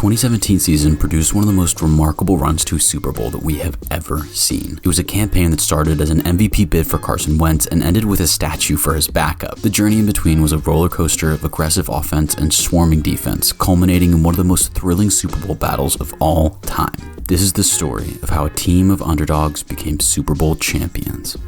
2017 season produced one of the most remarkable runs to a Super Bowl that we have ever seen. It was a campaign that started as an MVP bid for Carson Wentz and ended with a statue for his backup. The journey in between was a roller coaster of aggressive offense and swarming defense, culminating in one of the most thrilling Super Bowl battles of all time. This is the story of how a team of underdogs became Super Bowl champions.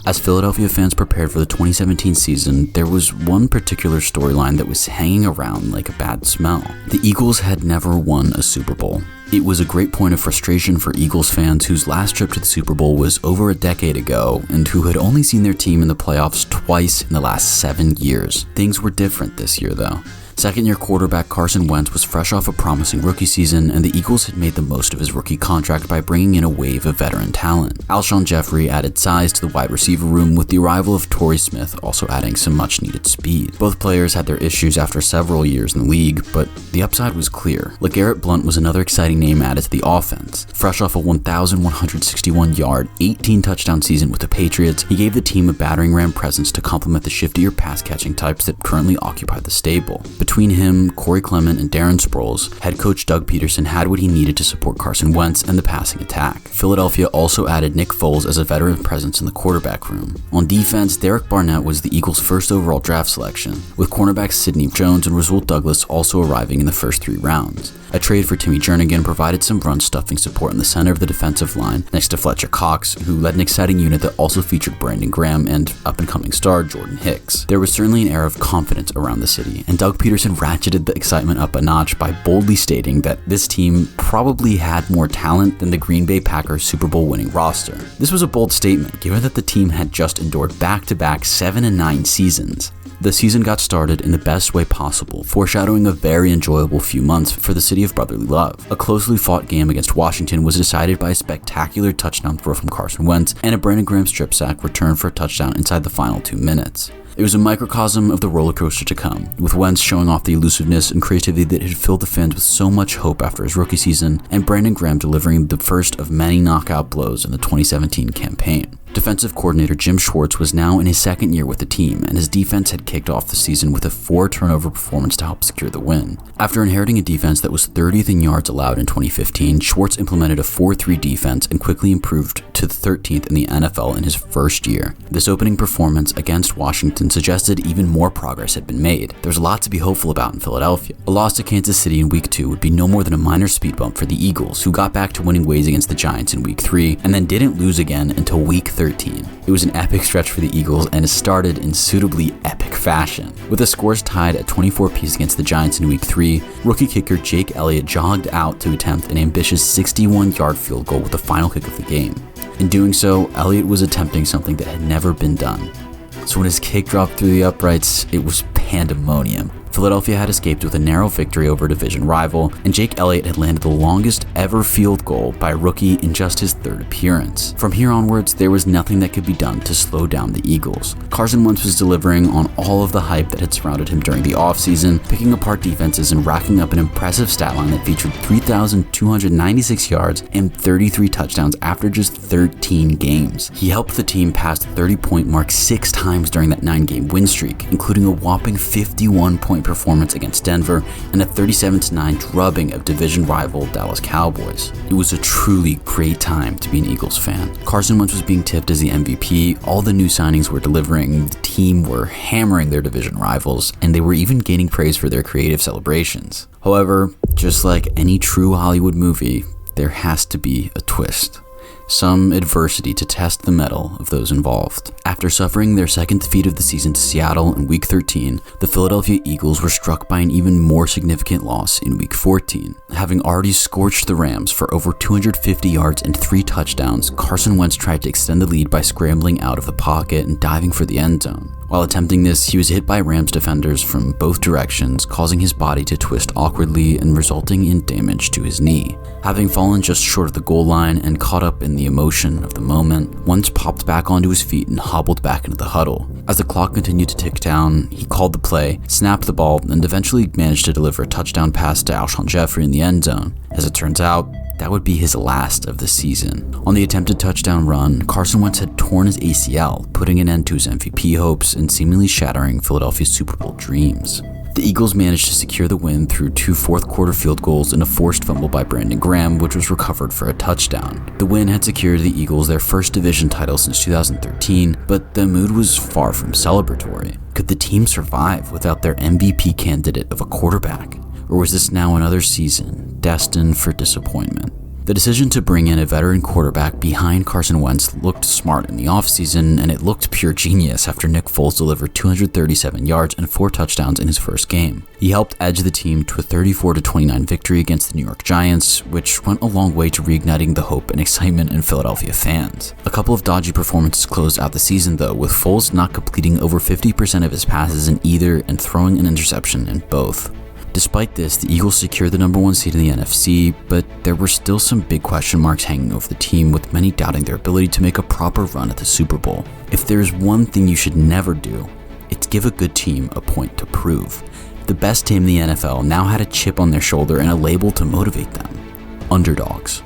As Philadelphia fans prepared for the 2017 season, there was one particular storyline that was hanging around like a bad smell. The Eagles had never won a Super Bowl. It was a great point of frustration for Eagles fans whose last trip to the Super Bowl was over a decade ago and who had only seen their team in the playoffs twice in the last 7 years. Things were different this year though. Second-year quarterback Carson Wentz was fresh off a promising rookie season, and the Eagles had made the most of his rookie contract by bringing in a wave of veteran talent. Alshon Jeffrey added size to the wide receiver room, with the arrival of Torrey Smith also adding some much-needed speed. Both players had their issues after several years in the league, but the upside was clear. LeGarrette Blount was another exciting name added to the offense. Fresh off a 1,161-yard, 18-touchdown season with the Patriots, he gave the team a battering ram presence to complement the shiftier pass-catching types that currently occupied the stable. Between him, Corey Clement, and Darren Sproles, head coach Doug Pederson had what he needed to support Carson Wentz and the passing attack. Philadelphia also added Nick Foles as a veteran presence in the quarterback room. On defense, Derek Barnett was the Eagles' first overall draft selection, with cornerbacks Sidney Jones and Rasul Douglas also arriving in the first 3 rounds. A trade for Timmy Jernigan provided some run-stuffing support in the center of the defensive line, next to Fletcher Cox, who led an exciting unit that also featured Brandon Graham and up-and-coming star Jordan Hicks. There was certainly an air of confidence around the city, and Doug Pederson ratcheted the excitement up a notch by boldly stating that this team probably had more talent than the Green Bay Packers Super Bowl winning roster. This was a bold statement, given that the team had just endured back-to-back 7-9 seasons. The season got started in the best way possible, foreshadowing a very enjoyable few months for the city of brotherly love. A closely fought game against Washington was decided by a spectacular touchdown throw from Carson Wentz and a Brandon Graham strip sack return for a touchdown inside the final 2 minutes. It was a microcosm of the roller coaster to come, with Wentz showing off the elusiveness and creativity that had filled the fans with so much hope after his rookie season, and Brandon Graham delivering the first of many knockout blows in the 2017 campaign. Defensive coordinator Jim Schwartz was now in his second year with the team, and his defense had kicked off the season with a 4-turnover performance to help secure the win. After inheriting a defense that was 30th in yards allowed in 2015, Schwartz implemented a 4-3 defense and quickly improved to the 13th in the NFL in his first year. This opening performance against Washington suggested even more progress had been made. There's a lot to be hopeful about in Philadelphia. A loss to Kansas City in Week 2 would be no more than a minor speed bump for the Eagles, who got back to winning ways against the Giants in Week 3 and then didn't lose again until Week 13. It was an epic stretch for the Eagles, and it started in suitably epic fashion. With the scores tied at 24 apiece against the Giants in Week 3, rookie kicker Jake Elliott jogged out to attempt an ambitious 61-yard field goal with the final kick of the game. In doing so, Elliott was attempting something that had never been done. So when his kick dropped through the uprights, it was pandemonium. Philadelphia had escaped with a narrow victory over a division rival, and Jake Elliott had landed the longest ever field goal by a rookie in just his 3rd appearance. From here onwards, there was nothing that could be done to slow down the Eagles. Carson Wentz was delivering on all of the hype that had surrounded him during the offseason, picking apart defenses and racking up an impressive stat line that featured 3,296 yards and 33 touchdowns after just 13 games. He helped the team pass the 30-point mark 6 times during that 9-game win streak, including a whopping 51-point performance against Denver and a 37-9 drubbing of division rival Dallas Cowboys. It was a truly great time to be an Eagles fan. Carson Wentz was being tipped as the MVP, all the new signings were delivering, the team were hammering their division rivals, and they were even gaining praise for their creative celebrations. However, just like any true Hollywood movie, there has to be a twist. Some adversity to test the mettle of those involved. After suffering their second defeat of the season to Seattle in Week 13, the Philadelphia Eagles were struck by an even more significant loss in Week 14. Having already scorched the Rams for over 250 yards and 3 touchdowns, Carson Wentz tried to extend the lead by scrambling out of the pocket and diving for the end zone. While attempting this, he was hit by Rams defenders from both directions, causing his body to twist awkwardly and resulting in damage to his knee. Having fallen just short of the goal line and caught up in the emotion of the moment, Wentz popped back onto his feet and hobbled back into the huddle. As the clock continued to tick down, he called the play, snapped the ball, and eventually managed to deliver a touchdown pass to Alshon Jeffrey in the end zone. As it turns out, that would be his last of the season. On the attempted touchdown run, Carson Wentz had torn his ACL, putting an end to his MVP hopes and seemingly shattering Philadelphia's Super Bowl dreams. The Eagles managed to secure the win through 2 fourth-quarter field goals and a forced fumble by Brandon Graham, which was recovered for a touchdown. The win had secured the Eagles their first division title since 2013, but the mood was far from celebratory. Could the team survive without their MVP candidate of a quarterback? Or was this now another season destined for disappointment? The decision to bring in a veteran quarterback behind Carson Wentz looked smart in the offseason, and it looked pure genius after Nick Foles delivered 237 yards and 4 touchdowns in his first game. He helped edge the team to a 34-29 victory against the New York Giants, which went a long way to reigniting the hope and excitement in Philadelphia fans. A couple of dodgy performances closed out the season though, with Foles not completing over 50% of his passes in either and throwing an interception in both. Despite this, the Eagles secured the number 1 seed in the NFC, but there were still some big question marks hanging over the team, with many doubting their ability to make a proper run at the Super Bowl. If there's one thing you should never do, it's give a good team a point to prove. The best team in the NFL now had a chip on their shoulder and a label to motivate them: underdogs.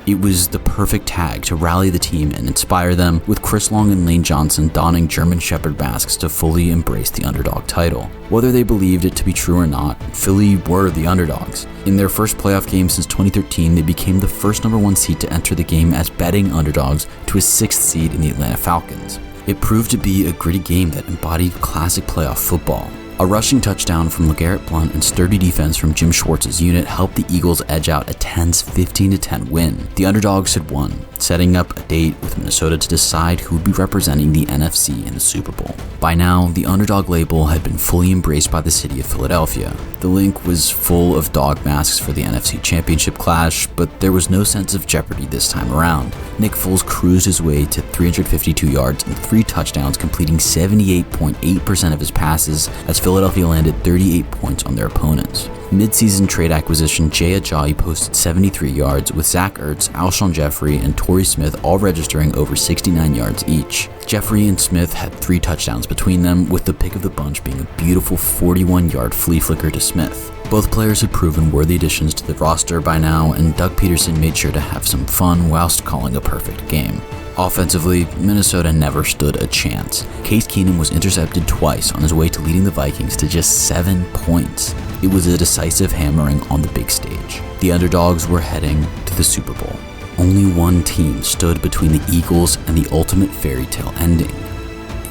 It was the perfect tag to rally the team and inspire them, with Chris Long and Lane Johnson donning German Shepherd masks to fully embrace the underdog title. Whether they believed it to be true or not, Philly were the underdogs. In their first playoff game since 2013, they became the first number 1 seed to enter the game as betting underdogs to a 6th seed in the Atlanta Falcons. It proved to be a gritty game that embodied classic playoff football. A rushing touchdown from LeGarrette Blount and sturdy defense from Jim Schwartz's unit helped the Eagles edge out a tense 15-10 win. The underdogs had won, setting up a date with Minnesota to decide who would be representing the NFC in the Super Bowl. By now, the underdog label had been fully embraced by the city of Philadelphia. The link was full of dog masks for the NFC Championship clash, but there was no sense of jeopardy this time around. Nick Foles cruised his way to 352 yards and 3 touchdowns, completing 78.8% of his passes as Philadelphia landed 38 points on their opponents. Mid-season trade acquisition Jay Ajayi posted 73 yards, with Zach Ertz, Alshon Jeffrey, and Torrey Smith all registering over 69 yards each. Jeffrey and Smith had 3 touchdowns between them, with the pick of the bunch being a beautiful 41-yard flea flicker to Smith. Both players had proven worthy additions to the roster by now, and Doug Pederson made sure to have some fun whilst calling a perfect game. Offensively, Minnesota never stood a chance. Case Keenum was intercepted twice on his way to leading the Vikings to just 7 points. It was a decisive hammering on the big stage. The underdogs were heading to the Super Bowl. Only one team stood between the Eagles and the ultimate fairy tale ending.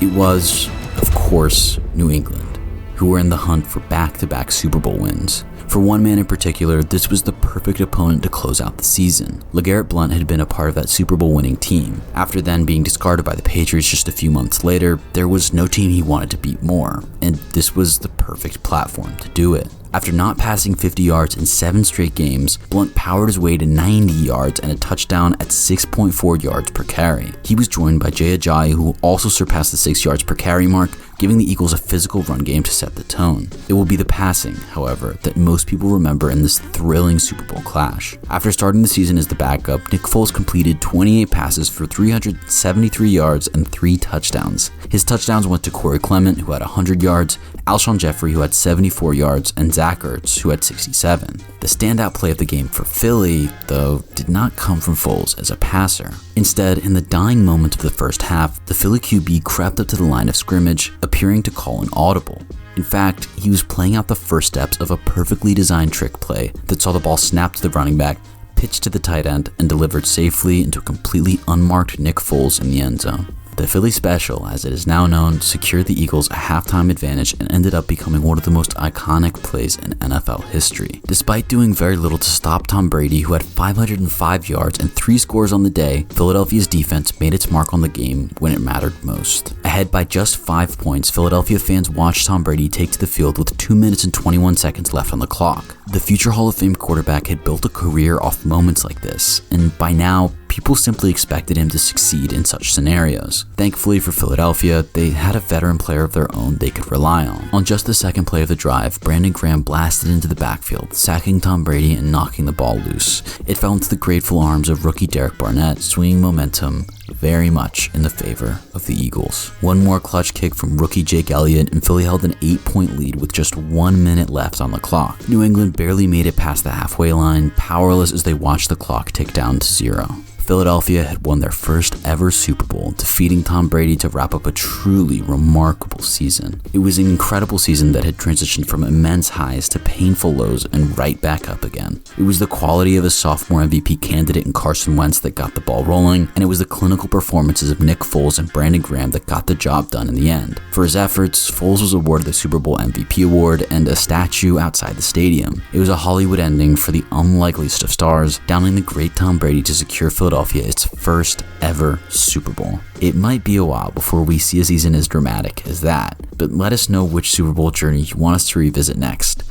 It was, of course, New England, who were in the hunt for back-to-back Super Bowl wins. For one man in particular, this was the perfect opponent to close out the season. LeGarrette Blount had been a part of that Super Bowl winning team. After then being discarded by the Patriots just a few months later, there was no team he wanted to beat more, and this was the perfect platform to do it. After not passing 50 yards in 7 straight games, Blount powered his way to 90 yards and a touchdown at 6.4 yards per carry. He was joined by Jay Ajayi, who also surpassed the 6 yards per carry mark, giving the Eagles a physical run game to set the tone. It will be the passing, however, that most people remember in this thrilling Super Bowl clash. After starting the season as the backup, Nick Foles completed 28 passes for 373 yards and 3 touchdowns. His touchdowns went to Corey Clement, who had 100 yards, Alshon Jeffrey, who had 74 yards, and Zach Ertz, who had 67. The standout play of the game for Philly, though, did not come from Foles as a passer. Instead, in the dying moment of the first half, the Philly QB crept up to the line of scrimmage, appearing to call an audible. In fact, he was playing out the first steps of a perfectly designed trick play that saw the ball snapped to the running back, pitched to the tight end, and delivered safely into a completely unmarked Nick Foles in the end zone. The Philly Special, as it is now known, secured the Eagles a halftime advantage and ended up becoming one of the most iconic plays in NFL history. Despite doing very little to stop Tom Brady, who had 505 yards and 3 scores on the day, Philadelphia's defense made its mark on the game when it mattered most. Ahead by just 5 points, Philadelphia fans watched Tom Brady take to the field with 2 minutes and 21 seconds left on the clock. The future Hall of Fame quarterback had built a career off moments like this, and by now, people simply expected him to succeed in such scenarios. Thankfully for Philadelphia, they had a veteran player of their own they could rely on. On just the second play of the drive, Brandon Graham blasted into the backfield, sacking Tom Brady and knocking the ball loose. It fell into the grateful arms of rookie Derek Barnett, swinging momentum very much in the favor of the Eagles. One more clutch kick from rookie Jake Elliott, and Philly held an 8-point lead with just 1 minute left on the clock. New England barely made it past the halfway line, powerless as they watched the clock tick down to 0. Philadelphia had won their first ever Super Bowl, defeating Tom Brady to wrap up a truly remarkable season. It was an incredible season that had transitioned from immense highs to painful lows and right back up again. It was the quality of a sophomore MVP candidate in Carson Wentz that got the ball rolling, and it was the clinical performances of Nick Foles and Brandon Graham that got the job done in the end. For his efforts, Foles was awarded the Super Bowl MVP award and a statue outside the stadium. It was a Hollywood ending for the unlikeliest of stars, downing the great Tom Brady to secure Philadelphia its first ever Super Bowl. It might be a while before we see a season as dramatic as that, but let us know which Super Bowl journey you want us to revisit next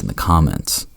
in the comments.